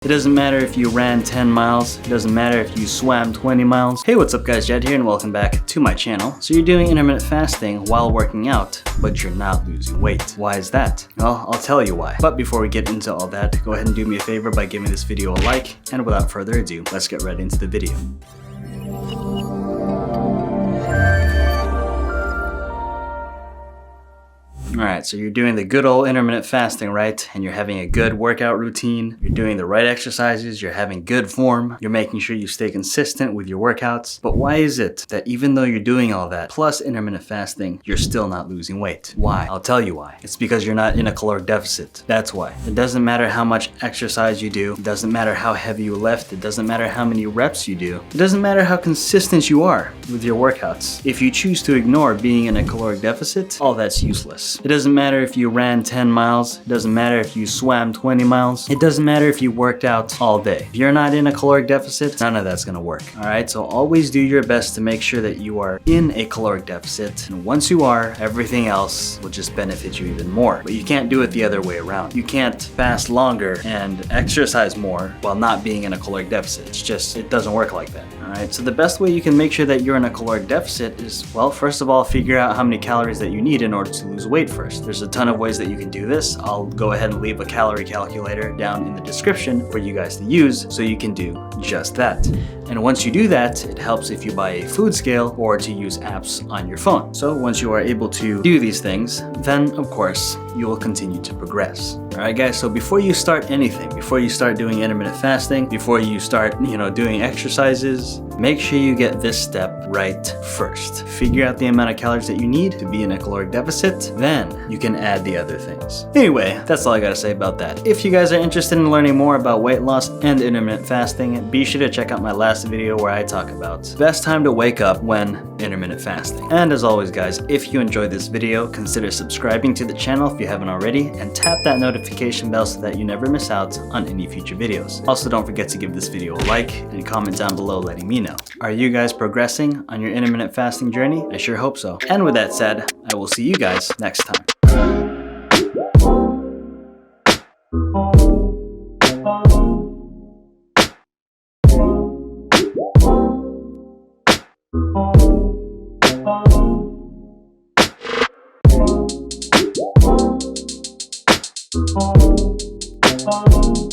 It doesn't matter if you ran 10 miles, it doesn't matter if you swam 20 miles. Hey, what's up guys, Jed here and welcome back to my channel. So you're doing intermittent fasting while working out, but you're not losing weight. Why is that? Well, I'll tell you why. But before we get into all that, go ahead and do me a favor by giving this video a like, and without further ado, let's get right into the video. Alright, so you're doing the good old intermittent fasting, right? And you're having a good workout routine, you're doing the right exercises, you're having good form, you're making sure you stay consistent with your workouts. But why is it that even though you're doing all that, plus intermittent fasting, you're still not losing weight? Why? I'll tell you why. It's because you're not in a caloric deficit. That's why. It doesn't matter how much exercise you do, it doesn't matter how heavy you lift, it doesn't matter how many reps you do, it doesn't matter how consistent you are with your workouts. If you choose to ignore being in a caloric deficit, all that's useless. It doesn't matter if you ran 10 miles, it doesn't matter if you swam 20 miles, it doesn't matter if you worked out all day. If you're not in a caloric deficit, none of that's gonna work. Alright, so always do your best to make sure that you are in a caloric deficit, and once you are, everything else will just benefit you even more. But you can't do it the other way around. You can't fast longer and exercise more while not being in a caloric deficit. It doesn't work like that. Alright, so the best way you can make sure that you're in a caloric deficit is, well, first of all, figure out how many calories that you need in order to lose weight first. There's a ton of ways that you can do this. I'll go ahead and leave a calorie calculator down in the description for you guys to use so you can do just that. And once you do that, it helps if you buy a food scale or to use apps on your phone. So once you are able to do these things, then of course, you will continue to progress. Alright guys, so before you start anything, before you start doing intermittent fasting, before you start, doing exercises, make sure you get this step right first. Figure out the amount of calories that you need to be in a caloric deficit, then you can add the other things. Anyway, that's all I gotta say about that. If you guys are interested in learning more about weight loss and intermittent fasting, be sure to check out my last video where I talk about best time to wake up when intermittent fasting. And as always guys, if you enjoyed this video, consider subscribing to the channel if you haven't already, and tap that notification bell so that you never miss out on any future videos. Also, don't forget to give this video a like and comment down below letting me know. Are you guys progressing on your intermittent fasting journey? I sure hope so. And with that said, I will see you guys next time. Oh,